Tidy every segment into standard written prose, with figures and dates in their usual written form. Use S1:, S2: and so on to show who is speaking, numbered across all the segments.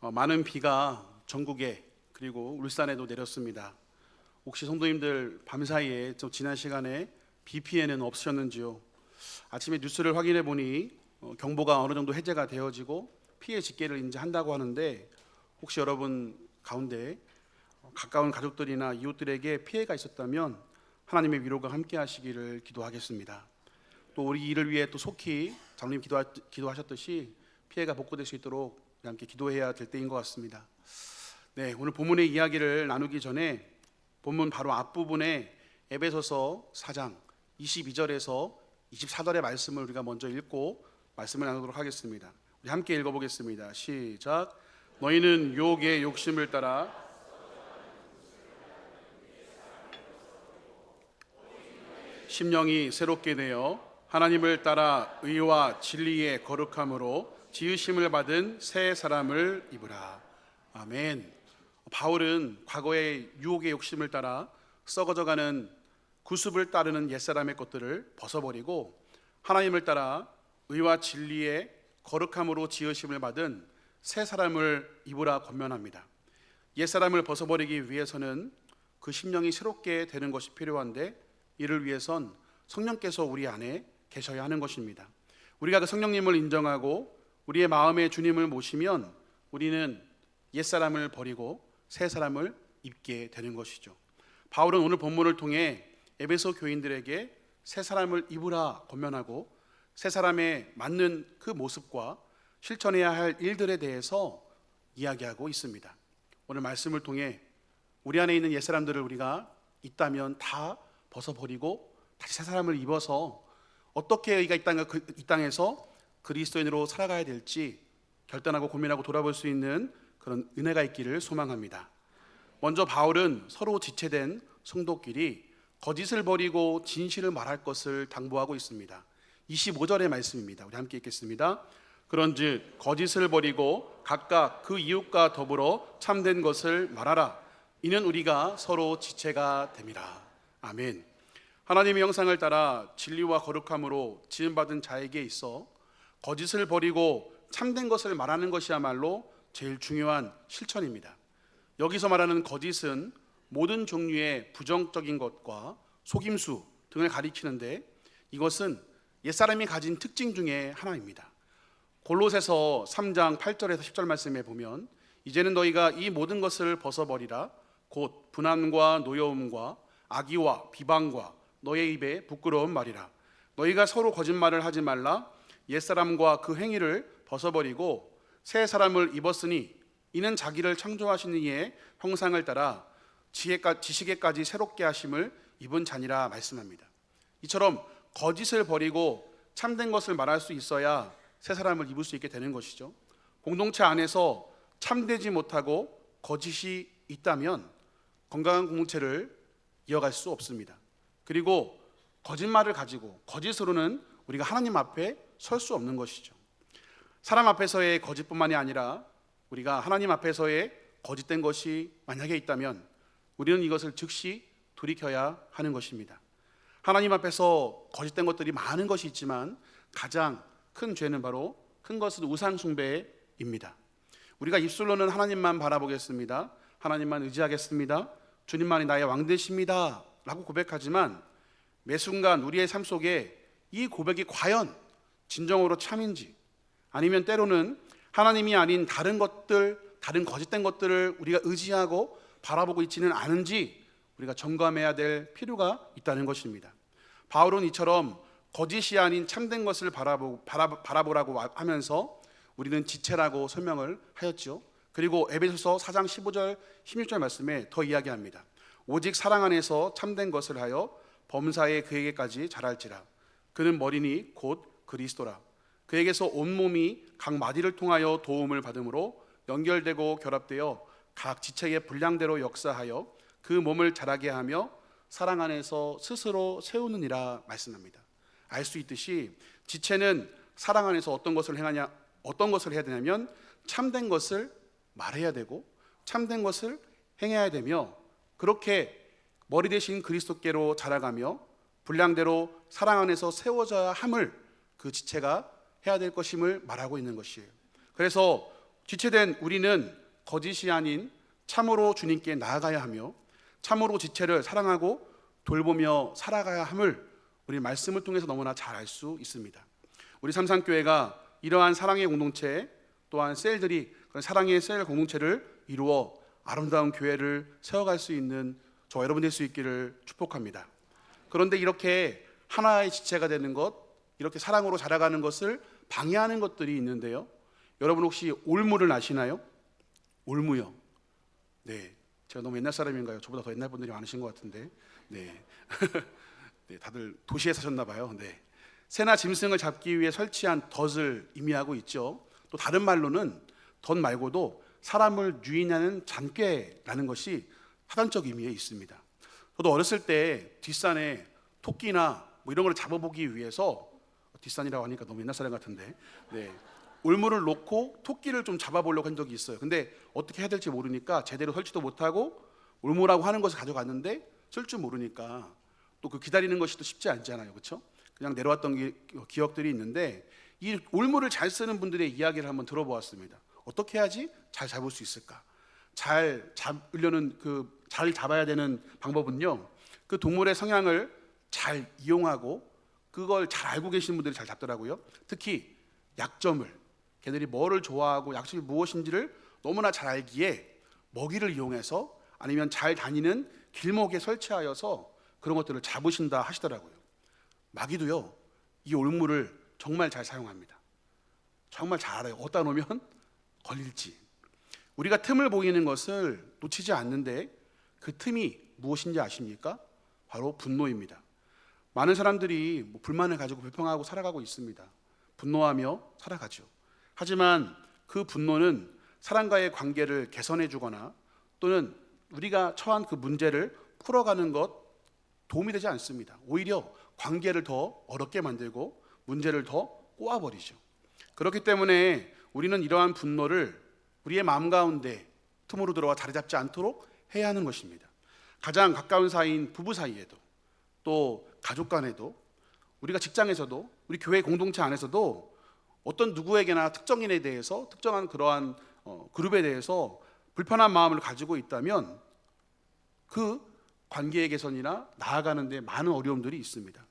S1: 많은 비가 전국에 그리고 울산에도 내렸습니다. 혹시 성도님들 밤사이에 좀 지난 시간에 비 피해는 없으셨는지요? 아침에 뉴스를 확인해 보니 경보가 어느 정도 해제가 되어지고 피해 집계를 이제 한다고 하는데, 혹시 여러분 가운데 가까운 가족들이나 이웃들에게 피해가 있었다면 하나님의 위로가 함께 하시기를 기도하겠습니다. 또 우리 이를 위해 또 속히 장로님 기도하셨듯이 피해가 복구될 수 있도록 함께 기도해야 될 때인 것 같습니다. 네, 오늘 본문의 이야기를 나누기 전에 본문 바로 앞부분에 에베소서 4장 22절에서 24절의 말씀을 우리가 먼저 읽고 말씀을 나누도록 하겠습니다. 우리 함께 읽어보겠습니다. 시작. 너희는 유혹의 욕심을 따라 심령이 새롭게 되어 하나님을 따라 의와 진리의 거룩함으로 지으심을 받은 새 사람을 입으라. 아멘. 바울은 과거의 유혹의 욕심을 따라 썩어져가는 구습을 따르는 옛사람의 것들을 벗어버리고 하나님을 따라 의와 진리의 거룩함으로 지으심을 받은 새 사람을 입으라 권면합니다. 옛사람을 벗어버리기 위해서는 그 심령이 새롭게 되는 것이 필요한데, 이를 위해선 성령께서 우리 안에 계셔야 하는 것입니다. 우리가 그 성령님을 인정하고 우리의 마음에 주님을 모시면 우리는 옛사람을 버리고 새 사람을 입게 되는 것이죠. 바울은 오늘 본문을 통해 에베소 교인들에게 새 사람을 입으라 권면하고 새 사람에 맞는 그 모습과 실천해야 할 일들에 대해서 이야기하고 있습니다. 오늘 말씀을 통해 우리 안에 있는 옛사람들을 우리가 있다면 다 벗어버리고 다시 새 사람을 입어서 어떻게 우리가 이 땅에서 그리스도인으로 살아가야 될지 결단하고 고민하고 돌아볼 수 있는 그런 은혜가 있기를 소망합니다. 먼저 바울은 서로 지체된 성도끼리 거짓을 버리고 진실을 말할 것을 당부하고 있습니다. 25절의 말씀입니다. 우리 함께 읽겠습니다. 그런즉 거짓을 버리고 각각 그 이웃과 더불어 참된 것을 말하라. 이는 우리가 서로 지체가 됨이라. 아멘. 하나님의 형상을 따라 진리와 거룩함으로 지음받은 자에게 있어 거짓을 버리고 참된 것을 말하는 것이야말로 제일 중요한 실천입니다. 여기서 말하는 거짓은 모든 종류의 부정적인 것과 속임수 등을 가리키는데, 이것은 옛사람이 가진 특징 중에 하나입니다. 골로새서 3장 8절에서 10절 말씀에 보면, 이제는 너희가 이 모든 것을 벗어버리라. 곧 분한과 노여움과 악의와 비방과 너의 입에 부끄러운 말이라. 너희가 서로 거짓말을 하지 말라. 옛사람과 그 행위를 벗어버리고 새 사람을 입었으니 이는 자기를 창조하신 이의 형상을 따라 지식에까지 새롭게 하심을 입은 자니라 말씀합니다. 이처럼 거짓을 버리고 참된 것을 말할 수 있어야 새 사람을 입을 수 있게 되는 것이죠. 공동체 안에서 참되지 못하고 거짓이 있다면 건강한 공동체를 이어갈 수 없습니다. 그리고 거짓말을 가지고 거짓으로는 우리가 하나님 앞에 설 수 없는 것이죠. 사람 앞에서의 거짓뿐만이 아니라 우리가 하나님 앞에서의 거짓된 것이 만약에 있다면 우리는 이것을 즉시 돌이켜야 하는 것입니다. 하나님 앞에서 거짓된 것들이 많은 것이 있지만 가장 큰 죄는 바로 큰 것은 우상 숭배입니다. 우리가 입술로는 하나님만 바라보겠습니다, 하나님만 의지하겠습니다, 주님만이 나의 왕 되십니다 라고 고백하지만 매 순간 우리의 삶 속에 이 고백이 과연 진정으로 참인지, 아니면 때로는 하나님이 아닌 다른 것들, 다른 거짓된 것들을 우리가 의지하고 바라보고 있지는 않은지 우리가 점검해야 될 필요가 있다는 것입니다. 바울은 이처럼 거짓이 아닌 참된 것을 바라보라고 하면서 우리는 지체라고 설명을 하였죠. 그리고 에베소서 4장 15절 16절 말씀에 더 이야기합니다. 오직 사랑 안에서 참된 것을 하여 범사에 그에게까지 자랄지라. 그는 머리니 곧 그리스도라. 그에게서 온몸이 각 마디를 통하여 도움을 받음으로 연결되고 결합되어 각 지체의 분량대로 역사하여 그 몸을 자라게 하며 사랑 안에서 스스로 세우느니라 말씀합니다. 알 수 있듯이 지체는 사랑 안에서 어떤 것을 해야 되냐면 참된 것을 말해야 되고 참된 것을 행해야 되며, 그렇게 머리 대신 그리스도께로 자라가며 분량대로 사랑 안에서 세워져야 함을 그 지체가 해야 될 것임을 말하고 있는 것이에요. 그래서 지체된 우리는 거짓이 아닌 참으로 주님께 나아가야 하며 참으로 지체를 사랑하고 돌보며 살아가야 함을 우리 말씀을 통해서 너무나 잘 알 수 있습니다. 우리 삼산교회가 이러한 사랑의 공동체 또한 셀들이 그런 사랑의 셀 공동체를 이루어 아름다운 교회를 세워갈 수 있는 저와 여러분 될 수 있기를 축복합니다. 그런데 이렇게 하나의 지체가 되는 것, 이렇게 사랑으로 자라가는 것을 방해하는 것들이 있는데요. 여러분 혹시 올무를 아시나요? 올무요. 네, 제가 너무 옛날 사람인가요? 저보다 더 옛날 분들이 많으신 것 같은데. 네, 네, 다들 도시에 사셨나 봐요. 네, 새나 짐승을 잡기 위해 설치한 덫을 의미하고 있죠. 또 다른 말로는 덫 말고도 사람을 유인하는 잔꾀라는 것이 사단적 의미에 있습니다. 저도 어렸을 때 뒷산에 토끼나 뭐 이런 걸 잡아보기 위해서, 뒷산이라고 하니까 너무 옛날 사람 같은데, 네, 올무를 놓고 토끼를 좀 잡아보려고 한 적이 있어요. 근데 어떻게 해야 될지 모르니까 제대로 설치도 못하고 올무라고 하는 것을 가져갔는데 쓸 줄 모르니까 또 그 기다리는 것이 또 쉽지 않잖아요, 그렇죠? 그냥 내려왔던 기억들이 있는데, 이 올무를 잘 쓰는 분들의 이야기를 한번 들어보았습니다. 어떻게 해야지 잘 잡을 수 있을까? 잘 잡으려는 잘 잡아야 되는 방법은요, 그 동물의 성향을 잘 이용하고 그걸 잘 알고 계시는 분들이 잘 잡더라고요. 특히 약점을, 걔들이 뭐를 좋아하고 약점이 무엇인지를 너무나 잘 알기에 먹이를 이용해서 아니면 잘 다니는 길목에 설치하여서 그런 것들을 잡으신다 하시더라고요. 마귀도요, 이 올무를 정말 잘 사용합니다. 정말 잘 알아요. 어디다 놓으면 걸릴지. 우리가 틈을 보이는 것을 놓치지 않는데 그 틈이 무엇인지 아십니까? 바로 분노입니다. 많은 사람들이 불만을 가지고 불평하고 살아가고 있습니다. 분노하며 살아가죠. 하지만 그 분노는 사람과의 관계를 개선해 주거나 또는 우리가 처한 그 문제를 풀어가는 것 도움이 되지 않습니다. 오히려 관계를 더 어렵게 만들고 문제를 더 꼬아버리죠. 그렇기 때문에 우리는 이러한 분노를 우리의 마음 가운데 틈으로 들어와 자리 잡지 않도록 해야 하는 것입니다. 가장 가까운 사이인 부부 사이에도, 또 가족 간에도, 우리가 직장에서도, 우리 교회 공동체 안에서도 어떤 누구에게나 특정인에 대해서, 특정한 그러한 그룹에 대해서 불편한 마음을 가지고 있다면 그 관계의 개선이나 나아가는 데 많은 어려움들이 있습니다.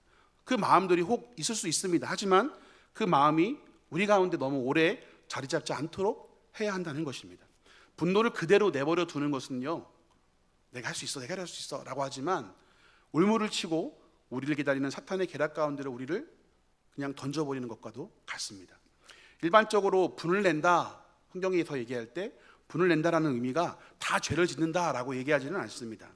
S1: 그 마음들이 혹 있을 수 있습니다. 하지만 그 마음이 우리 가운데 너무 오래 자리 잡지 않도록 해야 한다는 것입니다. 분노를 그대로 내버려 두는 것은요, 내가 할 수 있어, 내가 할 수 있어 라고 하지만 올무를 치고 우리를 기다리는 사탄의 계략 가운데로 우리를 그냥 던져버리는 것과도 같습니다. 일반적으로 분을 낸다, 성경에서 얘기할 때 분을 낸다라는 의미가 다 죄를 짓는다라고 얘기하지는 않습니다.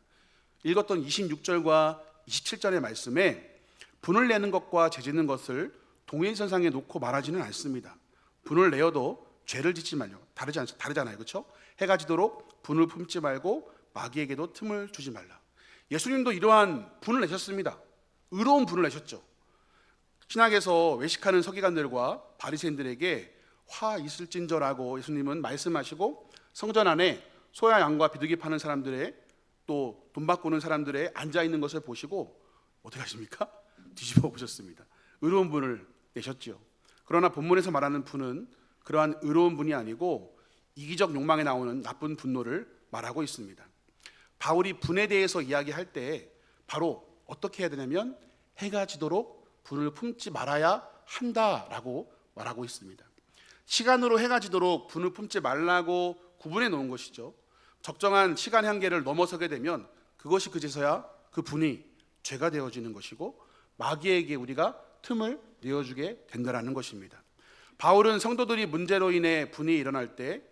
S1: 읽었던 26절과 27절의 말씀에 분을 내는 것과 죄 짓는 것을 동일선상에 놓고 말하지는 않습니다. 분을 내어도 죄를 짓지 말려. 다르잖아요, 그렇죠? 해가 지도록 분을 품지 말고 마귀에게도 틈을 주지 말라. 예수님도 이러한 분을 내셨습니다. 의로운 분을 내셨죠. 신학에서 외식하는 서기관들과 바리새인들에게 화 있을진저라고 예수님은 말씀하시고 성전 안에 소야 양과 비둘기 파는 사람들의 또 돈 바꾸는 사람들의 앉아 있는 것을 보시고 어떻게 하십니까? 뒤집어 보셨습니다. 의로운 분을 내셨죠. 그러나 본문에서 말하는 분은 그러한 의로운 분이 아니고 이기적 욕망에 나오는 나쁜 분노를 말하고 있습니다. 바울이 분에 대해서 이야기할 때 바로 어떻게 해야 되냐면 해가 지도록 분을 품지 말아야 한다라고 말하고 있습니다. 시간으로 해가 지도록 분을 품지 말라고 구분해 놓은 것이죠. 적정한 시간 한계를 넘어서게 되면 그것이 그제서야 그 분이 죄가 되어지는 것이고 마귀에게 우리가 틈을 내어주게 된다는 것입니다. 바울은 성도들이 문제로 인해 분이 일어날 때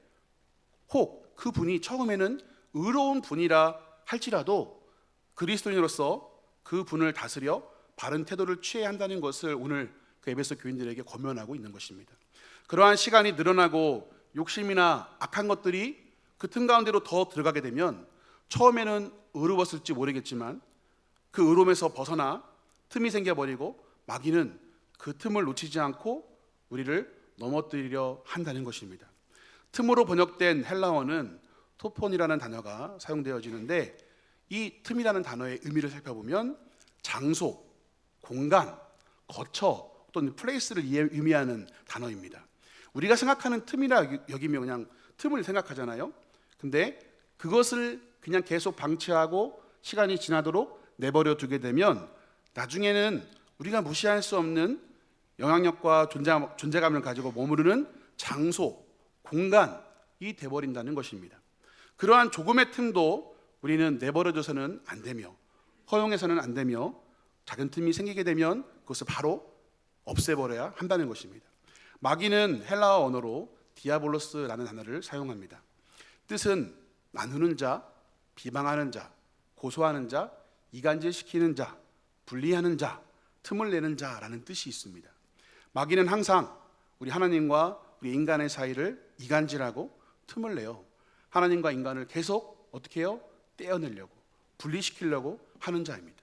S1: 혹 그 분이 처음에는 의로운 분이라 할지라도 그리스도인으로서 그 분을 다스려 바른 태도를 취해야 한다는 것을 오늘 그 에베소 교인들에게 권면하고 있는 것입니다. 그러한 시간이 늘어나고 욕심이나 악한 것들이 그 틈 가운데로 더 들어가게 되면 처음에는 의로웠을지 모르겠지만 그 의로움에서 벗어나 틈이 생겨버리고 마귀는 그 틈을 놓치지 않고 우리를 넘어뜨리려 한다는 것입니다. 틈으로 번역된 헬라어는 토폰이라는 단어가 사용되어지는데 이 틈이라는 단어의 의미를 살펴보면 장소, 공간, 거처 또는 플레이스를 의미하는 단어입니다. 우리가 생각하는 틈이라 여기면 그냥 틈을 생각하잖아요. 근데 그것을 그냥 계속 방치하고 시간이 지나도록 내버려 두게 되면 나중에는 우리가 무시할 수 없는 영향력과 존재감을 가지고 머무르는 장소, 공간이 돼버린다는 것입니다. 그러한 조금의 틈도 우리는 내버려둬서는 안 되며 허용해서는 안 되며 작은 틈이 생기게 되면 그것을 바로 없애버려야 한다는 것입니다. 마귀는 헬라어 언어로 디아볼로스라는 단어를 사용합니다. 뜻은 나누는 자, 비방하는 자, 고소하는 자, 이간질시키는 자, 분리하는 자, 틈을 내는 자라는 뜻이 있습니다. 마귀는 항상 우리 하나님과 우리 인간의 사이를 이간질하고 틈을 내요. 하나님과 인간을 계속 어떻게 해요? 떼어내려고, 분리시키려고 하는 자입니다.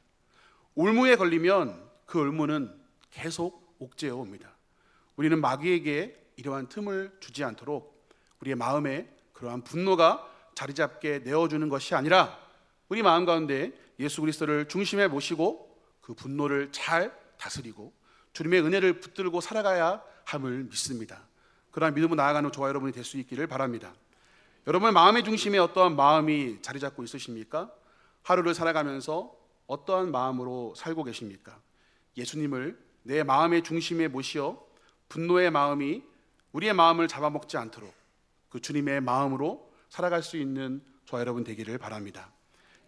S1: 올무에 걸리면 그 올무는 계속 옥죄어 옵니다. 우리는 마귀에게 이러한 틈을 주지 않도록 우리의 마음에 그러한 분노가 자리 잡게 내어주는 것이 아니라 우리 마음 가운데 예수 그리스도를 중심에 모시고 그 분노를 잘 다스리고 주님의 은혜를 붙들고 살아가야 함을 믿습니다. 그러한 믿음으로 나아가는 저와 여러분이 될 수 있기를 바랍니다. 여러분의 마음의 중심에 어떠한 마음이 자리 잡고 있으십니까? 하루를 살아가면서 어떠한 마음으로 살고 계십니까? 예수님을 내 마음의 중심에 모시어 분노의 마음이 우리의 마음을 잡아먹지 않도록 그 주님의 마음으로 살아갈 수 있는 저와 여러분 되기를 바랍니다.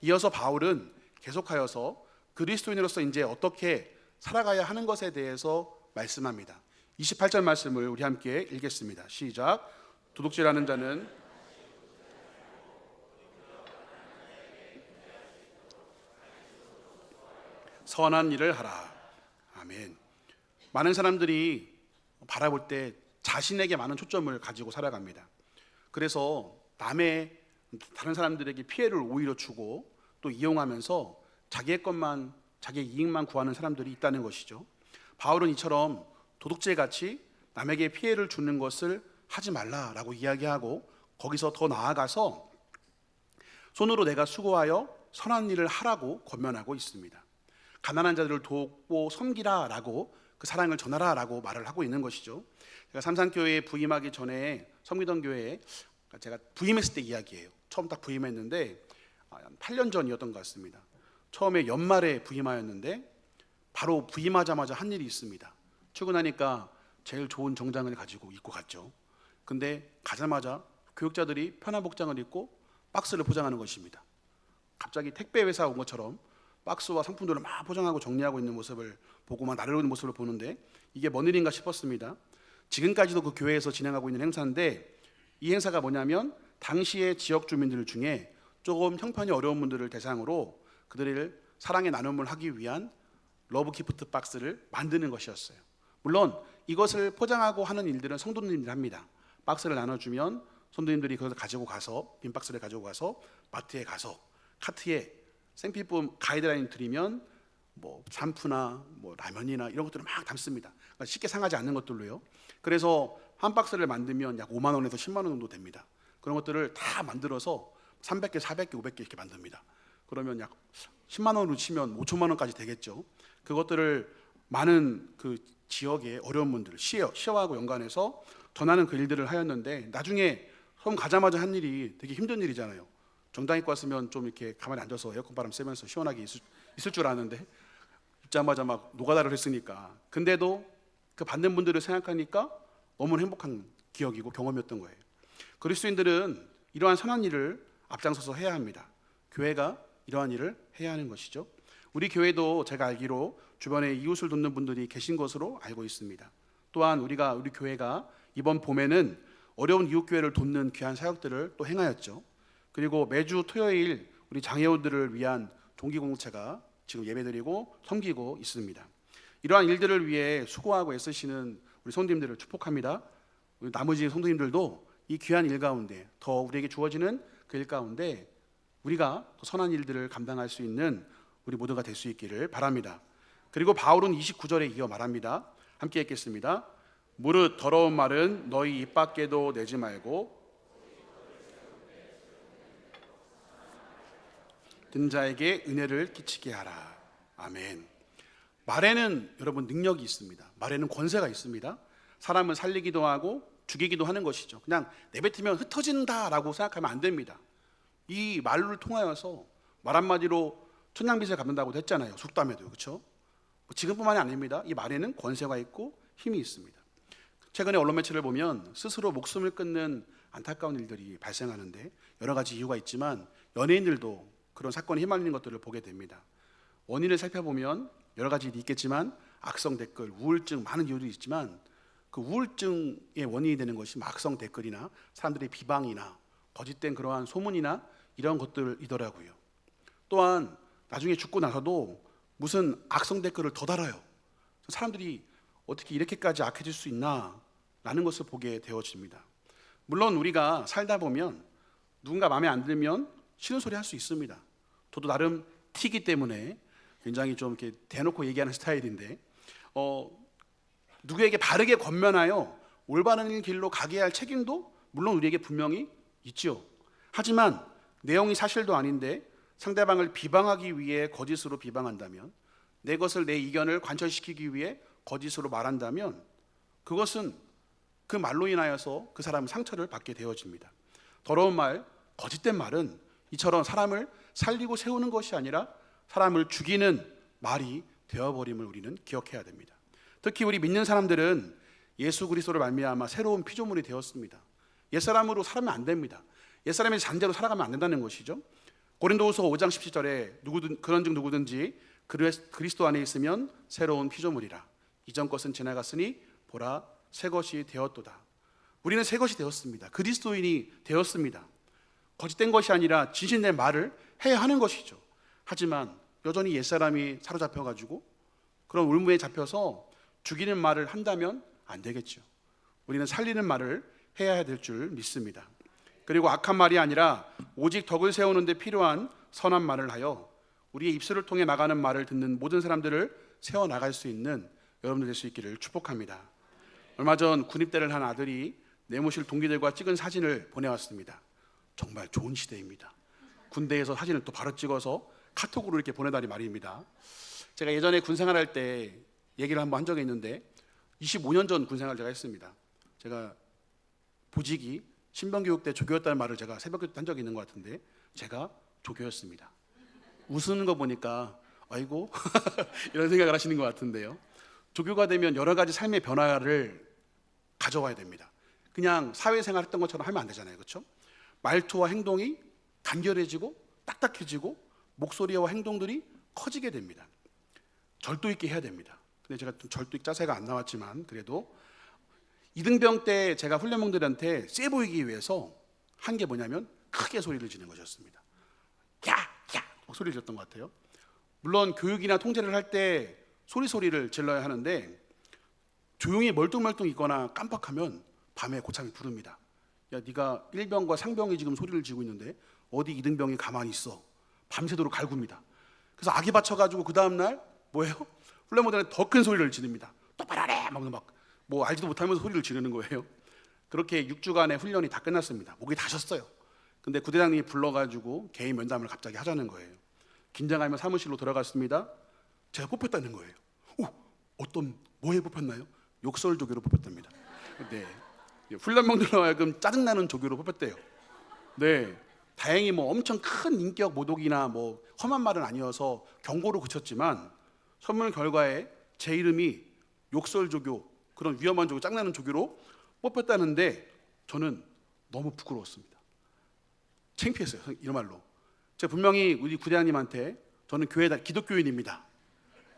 S1: 이어서 바울은 계속하여서 그리스도인으로서 이제 어떻게 살아가야 하는 것에 대해서 말씀합니다. 28절 말씀을 우리 함께 읽겠습니다. 시작. 도둑질하는 자는 선한 일을 하라. 아멘. 많은 사람들이 바라볼 때 자신에게 많은 초점을 가지고 살아갑니다. 그래서 다른 사람들에게 피해를 오히려 주고 또 이용하면서 자기의 것만, 자기의 이익만 구하는 사람들이 있다는 것이죠. 바울은 이처럼 도둑질같이 남에게 피해를 주는 것을 하지 말라라고 이야기하고 거기서 더 나아가서 손으로 내가 수고하여 선한 일을 하라고 권면하고 있습니다. 가난한 자들을 돕고 섬기라라고 그 사랑을 전하라라고 말을 하고 있는 것이죠. 제가 삼산교회에 부임하기 전에 섬기던 교회에 제가 부임했을 때 이야기예요. 처음 딱 부임했는데 8년 전이었던 것 같습니다. 처음에 연말에 부임하였는데 바로 부임하자마자 한 일이 있습니다. 출근하니까 제일 좋은 정장을 가지고 입고 갔죠. 근데 가자마자 교육자들이 편한 복장을 입고 박스를 포장하는 것입니다. 갑자기 택배 회사 온 것처럼 박스와 상품들을 막 포장하고 정리하고 있는 모습을 보고 막 나르는 모습을 보는데 이게 뭔 일인가 싶었습니다. 지금까지도 그 교회에서 진행하고 있는 행사인데 이 행사가 뭐냐면 당시의 지역 주민들 중에 조금 형편이 어려운 분들을 대상으로 그들을 사랑의 나눔을 하기 위한 러브 기프트 박스를 만드는 것이었어요. 물론 이것을 포장하고 하는 일들은 성도님들이 합니다. 박스를 나눠주면 성도님들이 그것을 가지고 가서 빈 박스를 가지고 가서 마트에 가서 카트에 생필품 가이드라인 드리면 뭐 샴푸나 뭐 라면이나 이런 것들을 막 담습니다. 그러니까 쉽게 상하지 않는 것들로요. 그래서 한 박스를 만들면 약 5만 원에서 10만 원 정도 됩니다. 그런 것들을 다 만들어서 300개, 400개, 500개 이렇게 만듭니다. 그러면 약 10만 원으로 치면 5천만 원까지 되겠죠. 그것들을 많은 그 지역의 어려운 분들, 시와하고 연관해서 전하는 그 일들을 하였는데 나중에 처음 가자마자 한 일이 되게 힘든 일이잖아요. 정장 입고 왔으면 좀 이렇게 가만히 앉아서 에어컨 바람 쐬면서 시원하게 있을 줄 아는데 입자마자 막 노가다를 했으니까. 근데도 그 받는 분들을 생각하니까 너무 행복한 기억이고 경험이었던 거예요. 그리스도인들은 이러한 선한 일을 앞장서서 해야 합니다. 교회가 이러한 일을 해야 하는 것이죠. 우리 교회도 제가 알기로 주변에 이웃을 돕는 분들이 계신 것으로 알고 있습니다. 또한 우리 교회가 이번 봄에는 어려운 이웃 교회를 돕는 귀한 사역들을 또 행하였죠. 그리고 매주 토요일 우리 장애우들을 위한 종기공동체가 지금 예배드리고 섬기고 있습니다. 이러한 일들을 위해 수고하고 애쓰시는 우리 성도님들을 축복합니다. 우리 나머지 성도님들도 이 귀한 일 가운데 더 우리에게 주어지는 그 일 가운데 우리가 더 선한 일들을 감당할 수 있는 우리 모두가 될 수 있기를 바랍니다. 그리고 바울은 29절에 이어 말합니다. 함께 읽겠습니다. 무릇 더러운 말은 너희 입 밖에도 내지 말고 듣는 자에게 은혜를 끼치게 하라. 아멘. 말에는 여러분 능력이 있습니다. 말에는 권세가 있습니다. 사람을 살리기도 하고 죽이기도 하는 것이죠. 그냥 내뱉으면 흩어진다라고 생각하면 안 됩니다. 이 말을 통하여서 말 한마디로 천냥빚을 갚는다고도 했잖아요. 속담에도. 그렇죠? 지금뿐만이 아닙니다. 이 말에는 권세가 있고 힘이 있습니다. 최근에 언론 매체를 보면 스스로 목숨을 끊는 안타까운 일들이 발생하는데 여러 가지 이유가 있지만 연예인들도 그런 사건에 휘말리는 것들을 보게 됩니다. 원인을 살펴보면 여러 가지 일이 있겠지만 악성 댓글, 우울증, 많은 이유들이 있지만 그 우울증의 원인이 되는 것이 악성 댓글이나 사람들의 비방이나 거짓된 그러한 소문이나 이런 것들이더라고요. 또한 나중에 죽고 나서도 무슨 악성 댓글을 더 달아요. 사람들이 어떻게 이렇게까지 악해질 수 있나 라는 것을 보게 되어집니다. 물론 우리가 살다 보면 누군가 마음에 안 들면 싫은 소리 할 수 있습니다. 저도 나름 T이기 때문에 굉장히 좀 이렇게 대놓고 얘기하는 스타일인데 누구에게 바르게 권면하여 올바른 길로 가게 할 책임도 물론 우리에게 분명히 있지요. 하지만 내용이 사실도 아닌데 상대방을 비방하기 위해 거짓으로 비방한다면, 내 것을, 내 의견을 관철시키기 위해 거짓으로 말한다면 그것은 그 말로 인하여서 그 사람은 상처를 받게 되어집니다. 더러운 말, 거짓된 말은 이처럼 사람을 살리고 세우는 것이 아니라 사람을 죽이는 말이 되어버림을 우리는 기억해야 됩니다. 특히 우리 믿는 사람들은 예수 그리스도를 말미암아 새로운 피조물이 되었습니다. 옛사람으로 살면 안 됩니다. 옛사람의 잔재로 살아가면 안 된다는 것이죠. 고린도후서 5장 17절에 그런즉 누구든지 그리스도 안에 있으면 새로운 피조물이라. 이전 것은 지나갔으니 보라 새 것이 되었도다. 우리는 새 것이 되었습니다. 그리스도인이 되었습니다. 거짓된 것이 아니라 진실된 말을 해야 하는 것이죠. 하지만 여전히 옛사람이 사로잡혀가지고 그런 울무에 잡혀서 죽이는 말을 한다면 안 되겠죠. 우리는 살리는 말을 해야 될 줄 믿습니다. 그리고 악한 말이 아니라 오직 덕을 세우는 데 필요한 선한 말을 하여 우리의 입술을 통해 나가는 말을 듣는 모든 사람들을 세워나갈 수 있는 여러분들 될 수 있기를 축복합니다. 얼마 전 군입대를 한 아들이 내무실 동기들과 찍은 사진을 보내왔습니다. 정말 좋은 시대입니다. 군대에서 사진을 또 바로 찍어서 카톡으로 이렇게 보내다니 말입니다. 제가 예전에 군 생활할 때 얘기를 한번 한 적이 있는데 25년 전 군 생활을 제가 했습니다. 제가 보직이 신병교육대 조교였다는 말을 제가 새벽에 한 적이 있는 것 같은데 제가 조교였습니다. 웃는 거 보니까 아이고 이런 생각을 하시는 것 같은데요. 조교가 되면 여러 가지 삶의 변화를 가져와야 됩니다. 그냥 사회생활 했던 것처럼 하면 안 되잖아요. 그렇죠? 말투와 행동이 간결해지고 딱딱해지고 목소리와 행동들이 커지게 됩니다. 절도 있게 해야 됩니다. 근데 제가 좀 절도 자세가 안 나왔지만 그래도 이등병 때 제가 훈련병들한테 세 보이기 위해서 한 게 뭐냐면 크게 소리를 지르는 것이었습니다. 야! 야! 소리를 질렀던 것 같아요. 물론 교육이나 통제를 할 때 소리를 질러야 하는데 조용히 멀뚱멀뚱 있거나 깜빡하면 밤에 고참이 부릅니다. 야, 네가 1병과 상병이 지금 소리를 지르고 있는데 어디 2등병이 가만히 있어. 밤새도록 갈굽니다. 그래서 악이 받쳐가지고 그 다음날 뭐예요? 훈련병들한테 더 큰 소리를 지릅니다. 똑바로 하래! 뭐 알지도 못하면서 소리를 지르는 거예요. 그렇게 6주간의 훈련이 다 끝났습니다. 목이 다셨어요. 근데 구대장님이 불러가지고 개인 면담을 갑자기 하자는 거예요. 긴장하며 사무실로 들어갔습니다. 제가 뽑혔다는 거예요. 어떤 뭐에 뽑혔나요? 욕설 조교로 뽑혔답니다. 네, 훈련병들로 하여금 짜증나는 조교로 뽑혔대요. 네, 다행히 뭐 엄청 큰 인격 모독이나 뭐 험한 말은 아니어서 경고로 그쳤지만 선물 결과에 제 이름이 욕설 조교, 그런 위험한 조교, 짱나는 조교로 뽑혔다는데 저는 너무 부끄러웠습니다. 창피했어요. 이런 말로. 제가 분명히 우리 구대장님한테 저는 기독교인입니다.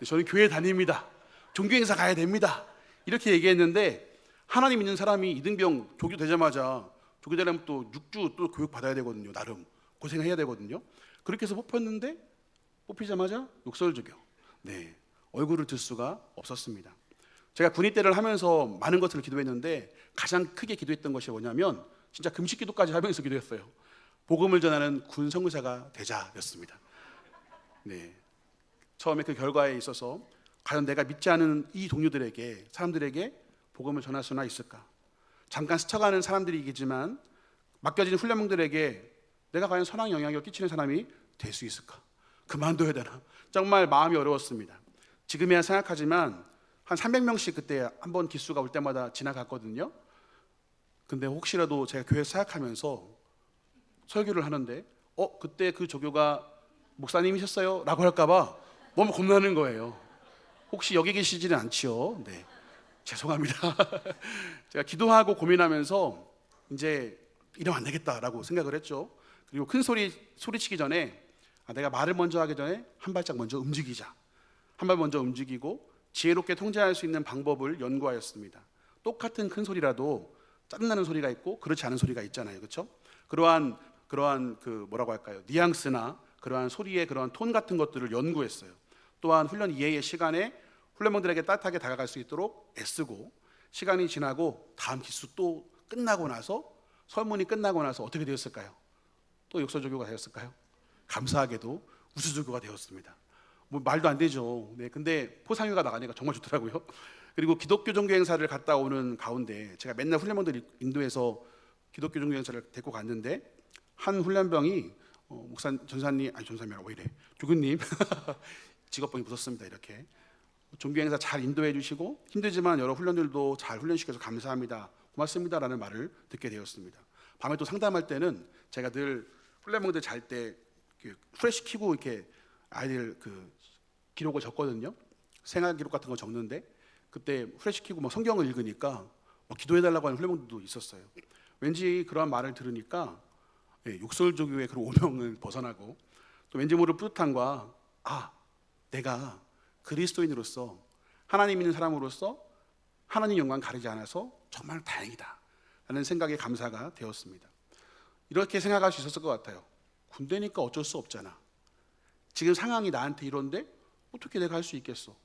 S1: 저는 교회 다닙니다. 종교행사 가야 됩니다. 이렇게 얘기했는데 하나님 있는 사람이 이등병 조교 되자마자 조교 되려면 또 6주 또 교육 받아야 되거든요. 나름 고생해야 되거든요. 그렇게 해서 뽑혔는데 뽑히자마자 욕설 조교. 네, 얼굴을 들 수가 없었습니다. 제가 군입대를 하면서 많은 것들을 기도했는데 가장 크게 기도했던 것이 뭐냐면 진짜 금식 기도까지 하면서 기도했어요. 복음을 전하는 군 선교사가 되자였습니다. 네, 처음에 그 결과에 있어서 과연 내가 믿지 않은 이 동료들에게, 사람들에게 복음을 전할 수나 있을까? 잠깐 스쳐가는 사람들이겠지만 맡겨진 훈련병들에게 내가 과연 선한 영향력을 끼치는 사람이 될 수 있을까? 그만둬야 되나? 정말 마음이 어려웠습니다. 지금이야 생각하지만 한 300명씩 그때 한번 기수가 올 때마다 지나갔거든요. 근데 혹시라도 제가 교회 사역하면서 설교를 하는데 그때 그 조교가 목사님이셨어요? 라고 할까봐 너무 겁나는 거예요. 혹시 여기 계시지는 않지요? 네, 죄송합니다. 제가 기도하고 고민하면서 이제 이러면 안 되겠다라고 생각을 했죠. 그리고 큰 소리치기 전에 내가 말을 먼저 하기 전에 한 발짝 먼저 움직이자. 한 발 먼저 움직이고 지혜롭게 통제할 수 있는 방법을 연구하였습니다. 똑같은 큰 소리라도 짜증나는 소리가 있고 그렇지 않은 소리가 있잖아요, 그렇죠? 그러한 그 뭐라고 할까요? 뉘앙스나 그러한 소리의 그러한 톤 같은 것들을 연구했어요. 또한 훈련 이외의 시간에 훈련병들에게 따뜻하게 다가갈 수 있도록 애쓰고, 시간이 지나고 다음 기수 또 끝나고 나서, 설문이 끝나고 나서 어떻게 되었을까요? 또 욕설조교가 되었을까요? 감사하게도 우수조교가 되었습니다. 뭐 말도 안 되죠. 네, 근데 포상휴가 나가니까 정말 좋더라고요. 그리고 기독교 종교 행사를 갔다 오는 가운데 제가 맨날 훈련병들 인도해서 기독교 종교 행사를 데리고 갔는데, 한 훈련병이 전사님 왜 이래? 교수님 직업병이 붙었습니다. 이렇게 종교 행사 잘 인도해 주시고 힘들지만 여러 훈련들도 잘 훈련시켜서 감사합니다, 고맙습니다라는 말을 듣게 되었습니다. 밤에 또 상담할 때는 제가 늘 훈련병들 잘 때 프레시 키고 이렇게 아이들 그 기록을 적거든요. 생활 기록 같은 거 적는데, 그때 프레시 키고 막 성경을 읽으니까 기도해달라고 하는 훈련병들도 있었어요. 왠지 그러한 말을 들으니까 욕설조교의 그런 오명을 벗어나고, 또 왠지 모를 뿌듯함과 내가 그리스도인으로서, 하나님 있는 사람으로서 하나님 영광 가리지 않아서 정말 다행이다 라는 생각에 감사가 되었습니다. 이렇게 생각할 수 있었을 것 같아요. 군대니까 어쩔 수 없잖아. 지금 상황이 나한테 이런데 어떻게 내가 할 수 있겠어?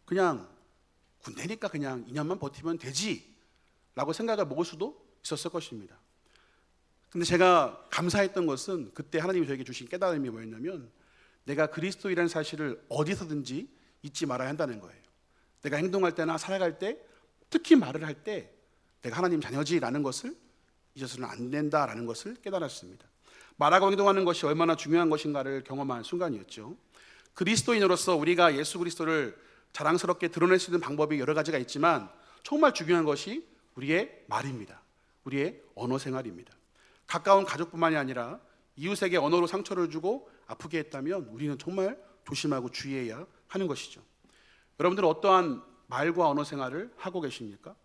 S1: 그냥 군대니까 그냥 2년만 버티면 되지 라고 생각을 먹을 수도 있었을 것입니다. 근데 제가 감사했던 것은 그때 하나님이 저에게 주신 깨달음이 뭐였냐면, 내가 그리스도이라는 사실을 어디서든지 잊지 말아야 한다는 거예요. 내가 행동할 때나 살아갈 때, 특히 말을 할 때 내가 하나님 자녀지라는 것을 잊어서는 안 된다라는 것을 깨달았습니다. 말하고 행동하는 것이 얼마나 중요한 것인가를 경험한 순간이었죠. 그리스도인으로서 우리가 예수 그리스도를 자랑스럽게 드러낼 수 있는 방법이 여러 가지가 있지만, 정말 중요한 것이 우리의 말입니다. 우리의 언어 생활입니다. 가까운 가족뿐만이 아니라 이웃에게 언어로 상처를 주고 아프게 했다면 우리는 정말 조심하고 주의해야 하는 것이죠. 여러분들은 어떠한 말과 언어 생활을 하고 계십니까?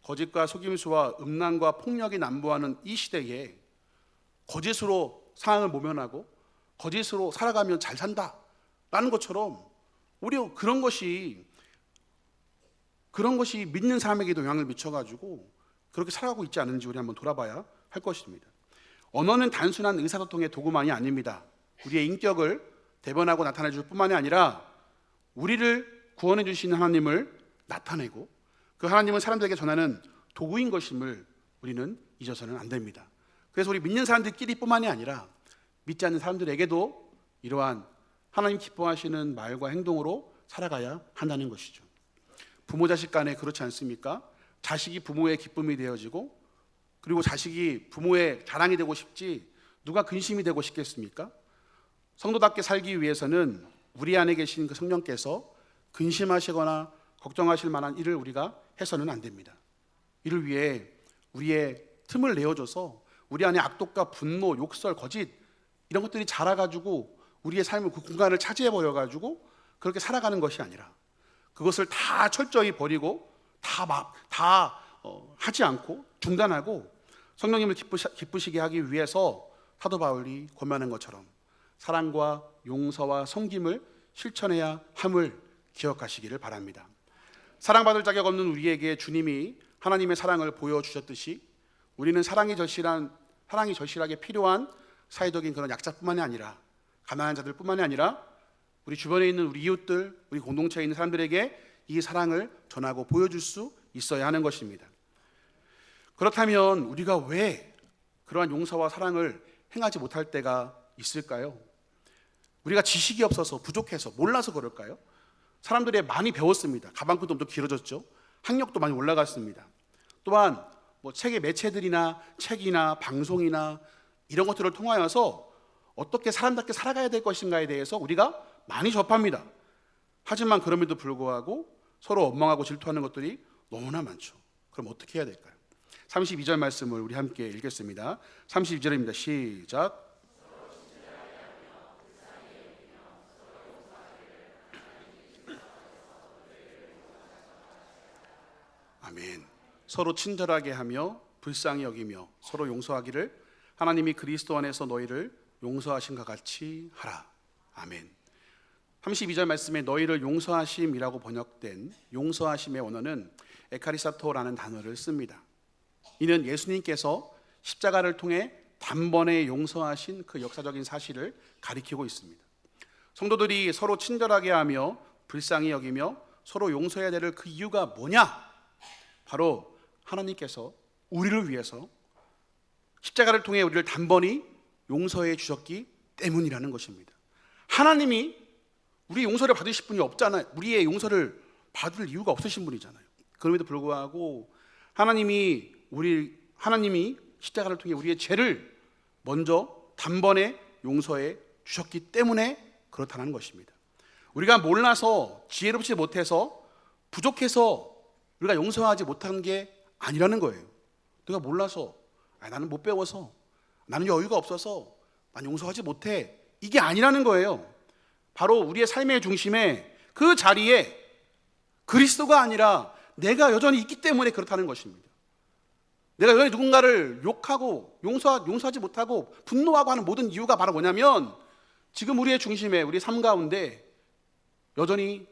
S1: 거짓과 속임수와 음란과 폭력이 난무하는 이 시대에 거짓으로 상황을 모면하고 거짓으로 살아가면 잘 산다 라는 것처럼, 오히려 그런 것이 믿는 사람에게도 영향을 미쳐가지고 그렇게 살아가고 있지 않은지 우리 한번 돌아봐야 할 것입니다. 언어는 단순한 의사소통의 도구만이 아닙니다. 우리의 인격을 대변하고 나타내 줄 뿐만이 아니라 우리를 구원해 주시는 하나님을 나타내고 그 하나님은 사람들에게 전하는 도구인 것임을 우리는 잊어서는 안 됩니다. 그래서 우리 믿는 사람들끼리 뿐만이 아니라 믿지 않는 사람들에게도 이러한 하나님 기뻐하시는 말과 행동으로 살아가야 한다는 것이죠. 부모 자식 간에 그렇지 않습니까? 자식이 부모의 기쁨이 되어지고, 그리고 자식이 부모의 자랑이 되고 싶지 누가 근심이 되고 싶겠습니까? 성도답게 살기 위해서는 우리 안에 계신 그 성령께서 근심하시거나 걱정하실 만한 일을 우리가 해서는 안 됩니다. 이를 위해 우리의 틈을 내어줘서 우리 안에 악독과 분노, 욕설, 거짓 이런 것들이 자라가지고 우리의 삶을 그 공간을 차지해버려가지고 그렇게 살아가는 것이 아니라, 그것을 다 철저히 버리고 다 하지 않고 중단하고 성령님을 기쁘시게 하기 위해서 사도 바울이 권면한 것처럼 사랑과 용서와 섬김을 실천해야 함을 기억하시기를 바랍니다. 사랑받을 자격 없는 우리에게 주님이 하나님의 사랑을 보여주셨듯이, 우리는 사랑이 절실하게 필요한 사회적인 그런 약자뿐만이 아니라, 가난한 자들뿐만이 아니라 우리 주변에 있는 우리 이웃들, 우리 공동체에 있는 사람들에게 이 사랑을 전하고 보여줄 수 있어야 하는 것입니다. 그렇다면 우리가 왜 그러한 용서와 사랑을 행하지 못할 때가 있을까요? 우리가 지식이 없어서, 부족해서, 몰라서 그럴까요? 사람들이 많이 배웠습니다. 가방끈도 좀 길어졌죠. 학력도 많이 올라갔습니다. 또한 책의 매체들이나 책이나 방송이나 이런 것들을 통하여서 어떻게 사람답게 살아가야 될 것인가에 대해서 우리가 많이 접합니다. 하지만 그럼에도 불구하고 서로 원망하고 질투하는 것들이 너무나 많죠. 그럼 어떻게 해야 될까요? 32절 말씀을 우리 함께 읽겠습니다. 32절입니다. 시작. 아멘. 서로 친절하게 하며 불쌍히 여기며 서로 용서하기를 하나님이 그리스도 안에서 너희를 용서하신 것 같이 하라. 아멘. 32절 말씀에 너희를 용서하심이라고 번역된 용서하심의 원어는 에카리사토라는 단어를 씁니다. 이는 예수님께서 십자가를 통해 단번에 용서하신 그 역사적인 사실을 가리키고 있습니다. 성도들이 서로 친절하게 하며 불쌍히 여기며 서로 용서해야 될 그 이유가 뭐냐? 바로 하나님께서 우리를 위해서 십자가를 통해 우리를 단번에 용서해 주셨기 때문이라는 것입니다. 하나님이 우리 용서를 받으실 분이 없잖아요. 우리의 용서를 받을 이유가 없으신 분이잖아요. 그럼에도 불구하고 하나님이 십자가를 통해 우리의 죄를 먼저 단번에 용서해 주셨기 때문에 그렇다는 것입니다. 우리가 몰라서 지혜롭지 못해서 부족해서 우리가 용서하지 못한 게 아니라는 거예요. 내가 몰라서, 나는 못 배워서, 나는 여유가 없어서 난 용서하지 못해, 이게 아니라는 거예요. 바로 우리의 삶의 중심에 그 자리에 그리스도가 아니라 내가 여전히 있기 때문에 그렇다는 것입니다. 내가 여전히 누군가를 욕하고 용서하지 못하고 분노하고 하는 모든 이유가 바로 뭐냐면 지금 우리의 중심에 우리 삶 가운데 여전히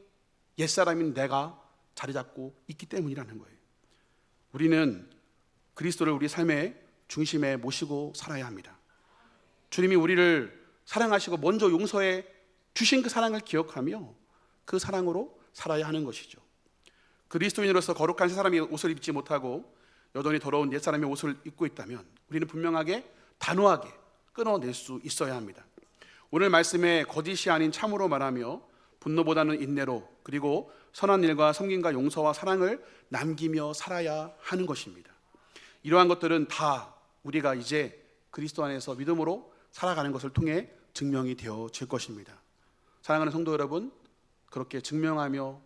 S1: 옛사람인 내가 자리 잡고 있기 때문이라는 거예요. 우리는 그리스도를 우리 삶의 중심에 모시고 살아야 합니다. 주님이 우리를 사랑하시고 먼저 용서해 주신 그 사랑을 기억하며 그 사랑으로 살아야 하는 것이죠. 그리스도인으로서 거룩한 새 사람의 옷을 입지 못하고 여전히 더러운 옛사람의 옷을 입고 있다면 우리는 분명하게 단호하게 끊어낼 수 있어야 합니다. 오늘 말씀에 거짓이 아닌 참으로 말하며 분노보다는 인내로 그리고 선한 일과 섬김과 용서와 사랑을 남기며 살아야 하는 것입니다. 이러한 것들은 다 우리가 이제 그리스도 안에서 믿음으로 살아가는 것을 통해 증명이 되어질 것입니다. 사랑하는 성도 여러분, 그렇게 증명하며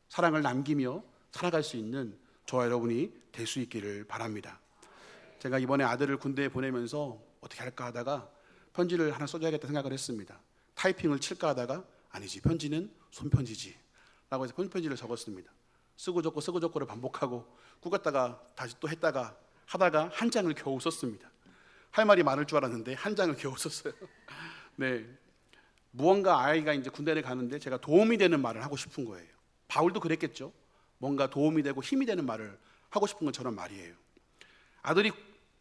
S1: 사랑을 남기며 살아갈 수 있는 저와 여러분이 될 수 있기를 바랍니다. 제가 이번에 아들을 군대에 보내면서 어떻게 할까 하다가 편지를 하나 써줘야겠다 생각을 했습니다. 타이핑을 칠까 하다가 아니지, 편지는 손편지지 라고 해서 편지를 적었습니다. 쓰고 적고를 반복하고 꾸겼다가 다시 또 했다가 하다가 한 장을 겨우 썼습니다. 할 말이 많을 줄 알았는데 한 장을 겨우 썼어요. 네, 무언가 아이가 이제 군대를 가는데 제가 도움이 되는 말을 하고 싶은 거예요. 바울도 그랬겠죠. 뭔가 도움이 되고 힘이 되는 말을 하고 싶은 것처럼 말이에요. 아들이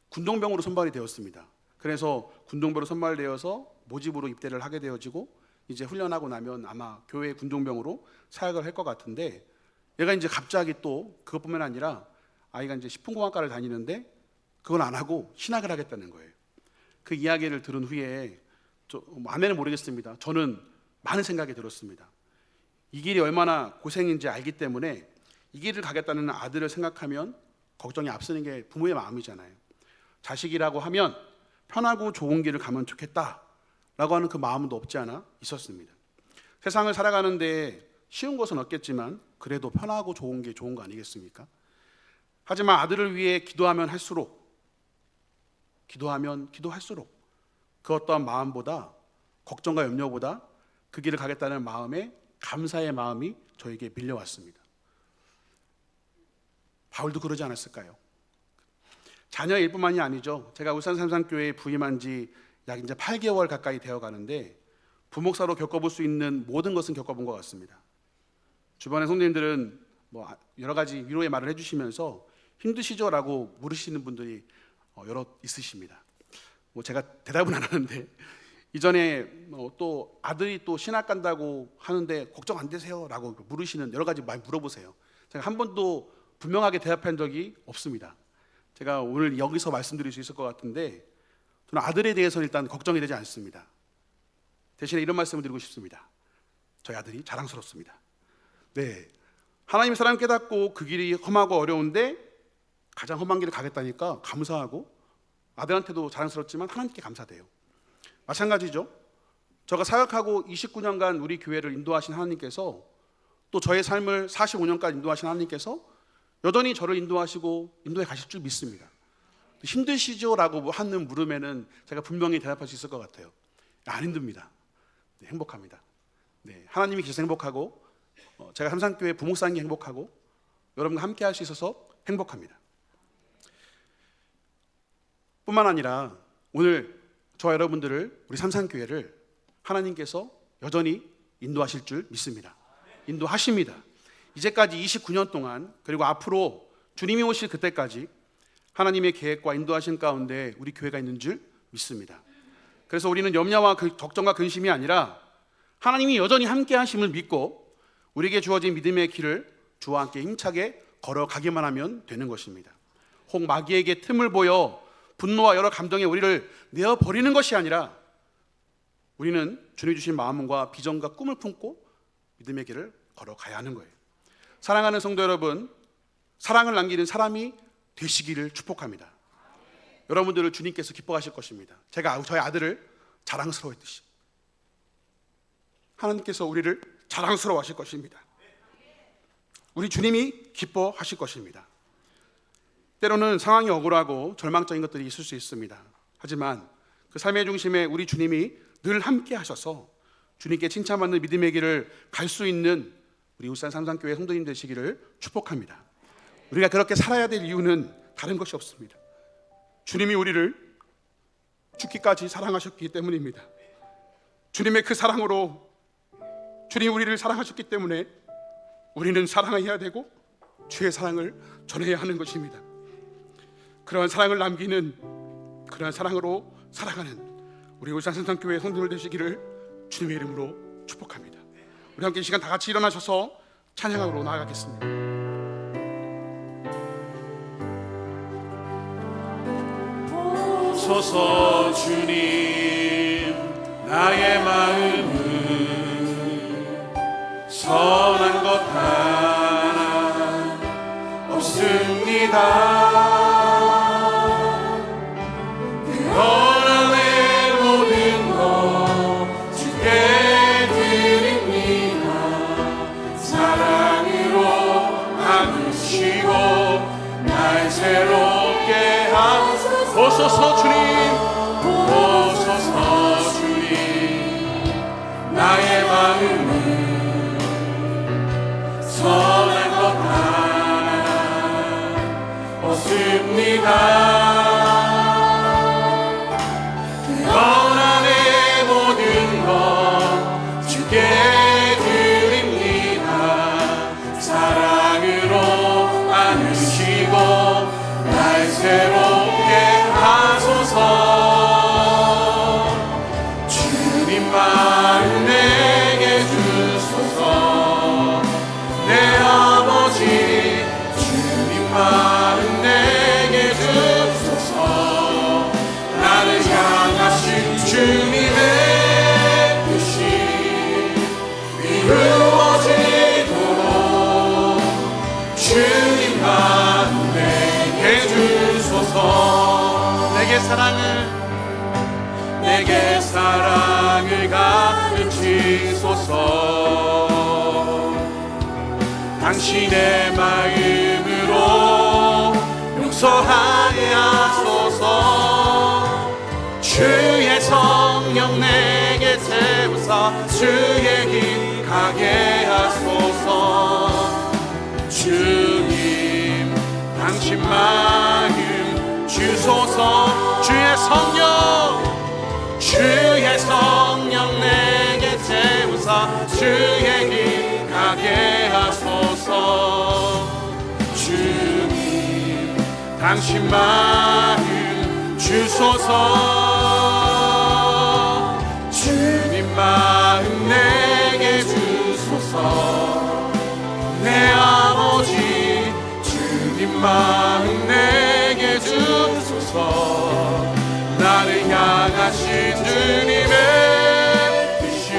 S1: 군동병으로 선발이 되었습니다. 그래서 군동병으로 선발되어서 모집으로 입대를 하게 되어지고 이제 훈련하고 나면 아마 교회 군종병으로 사역을 할 것 같은데 얘가 이제 갑자기 또 그것뿐만 아니라 아이가 이제 식품공학과를 다니는데 그건 안 하고 신학을 하겠다는 거예요. 그 이야기를 들은 후에 아내는 모르겠습니다. 저는 많은 생각이 들었습니다. 이 길이 얼마나 고생인지 알기 때문에 이 길을 가겠다는 아들을 생각하면 걱정이 앞서는 게 부모의 마음이잖아요. 자식이라고 하면 편하고 좋은 길을 가면 좋겠다라고 하는 그 마음도 없지 않아 있었습니다. 세상을 살아가는데 쉬운 것은 없겠지만 그래도 편하고 좋은 게 좋은 거 아니겠습니까? 하지만 아들을 위해 기도하면 기도할수록 그 어떠한 마음보다 걱정과 염려보다 그 길을 가겠다는 마음에 감사의 마음이 저에게 밀려왔습니다. 바울도 그러지 않았을까요? 자녀일 뿐만이 아니죠. 제가 울산 삼산교회에 부임한 지 약 이제 8개월 가까이 되어 가는데 부목사로 겪어볼 수 있는 모든 것은 겪어본 것 같습니다. 주변의 성도님들은 뭐 여러 가지 위로의 말을 해주시면서 힘드시죠라고 물으시는 분들이 여러 있으십니다. 뭐 제가 대답은 안 하는데 이전에 또 아들이 또 신학 간다고 하는데 걱정 안 되세요라고 물으시는 여러 가지 많이 물어보세요. 제가 한 번도 분명하게 대답한 적이 없습니다. 제가 오늘 여기서 말씀드릴 수 있을 것 같은데 저는 아들에 대해서는 일단 걱정이 되지 않습니다. 대신에 이런 말씀을 드리고 싶습니다. 저희 아들이 자랑스럽습니다. 네, 하나님의 사랑 깨닫고 그 길이 험하고 어려운데 가장 험한 길을 가겠다니까 감사하고 아들한테도 자랑스럽지만 하나님께 감사돼요. 마찬가지죠. 제가 사역하고 29년간 우리 교회를 인도하신 하나님께서 또 저의 삶을 45년간 인도하신 하나님께서 여전히 저를 인도하시고 인도에 가실 줄 믿습니다. 힘드시죠? 라고 하는 물음에는 제가 분명히 대답할 수 있을 것 같아요. 안 힘듭니다. 네, 행복합니다. 네, 하나님이 계셔서 행복하고, 제가 삼산교회 부목사인 게 행복하고, 여러분과 함께 할 수 있어서 행복합니다. 뿐만 아니라 오늘 저와 여러분들을, 우리 삼산교회를 하나님께서 여전히 인도하실 줄 믿습니다. 인도하십니다. 이제까지 29년 동안, 그리고 앞으로 주님이 오실 그때까지 하나님의 계획과 인도하신 가운데 우리 교회가 있는 줄 믿습니다. 그래서 우리는 염려와 걱정과 근심이 아니라 하나님이 여전히 함께 하심을 믿고 우리에게 주어진 믿음의 길을 주와 함께 힘차게 걸어가기만 하면 되는 것입니다. 혹 마귀에게 틈을 보여 분노와 여러 감정에 우리를 내어버리는 것이 아니라 우리는 주님 주신 마음과 비전과 꿈을 품고 믿음의 길을 걸어가야 하는 거예요. 사랑하는 성도 여러분, 사랑을 남기는 사람이 되시기를 축복합니다. 여러분들을 주님께서 기뻐하실 것입니다. 제가 저희 아들을 자랑스러워했듯이 하나님께서 우리를 자랑스러워 하실 것입니다. 우리 주님이 기뻐하실 것입니다. 때로는 상황이 억울하고 절망적인 것들이 있을 수 있습니다. 하지만 그 삶의 중심에 우리 주님이 늘 함께 하셔서 주님께 칭찬받는 믿음의 길을 갈 수 있는 우리 울산 삼산교회 성도님 되시기를 축복합니다. 우리가 그렇게 살아야 될 이유는 다른 것이 없습니다. 주님이 우리를 죽기까지 사랑하셨기 때문입니다. 주님의 그 사랑으로 주님이 우리를 사랑하셨기 때문에 우리는 사랑해야 되고 주의 사랑을 전해야 하는 것입니다. 그러한 사랑을 남기는, 그러한 사랑으로 살아가는 우리 울산 삼산교회 성도들 되시기를 주님의 이름으로 축복합니다. 우리 함께 이 시간 다 같이 일어나셔서 찬양으로 나아가겠습니다.
S2: 오소서 주님, 나의 마음은 선한 것 하나 없습니다. 그러나 내 모든 것 주께 드립니다. 사랑으로 안으시고 날 새롭게 하소서. 오소서 주님, 오소서 주님, 나의 마음은 선한 것 하나 없습니다. 그러나 내 모든 것 주께 드립니다. 사랑으로 안으시고 날 새롭게 하소서. 주님 마음 내게 주소서. 내 아버지 주님 마음 내게 주소서. 나를 향하신 주님의 뜻이 이루어지도록 주님 마음 내게 주소서. 내게 사랑을 가르치소서. 당신의 마음으로 용서하게 하소서. 주의 성령 내게 채우사 주의 길 가게 하소서. 주님, 당신 마음 주소서. 주의 성령 내게 채우사 주의 길 가게 하소서. 주님, 당신 마음 주소서. 주님 마음 내게 주소서. 내 아버지 주님 마음 내게 주소서. 나를 향하신 주님의 뜻이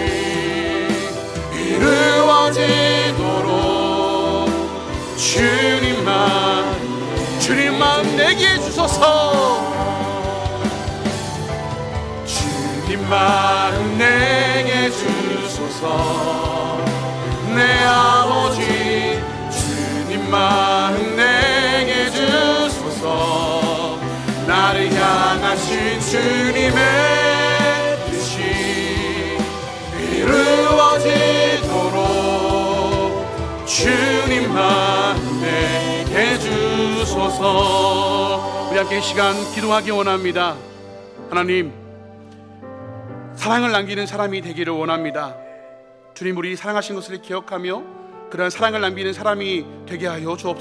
S2: 이루어지도록 주님 마음 내게 주소서. 주님 마음 내게 주소서. 내 아버지 주님 마음 내게 주님만 내게 주소서.
S1: 우리 함께 이 시간 기도하기 원합니다. 하나님, 사랑을 남기는 사람이 되기를 원합니다. 주님, 우리 사랑하신 것을 기억하며 그러한 사랑을 남기는 사람이 되게 하여 주옵소서.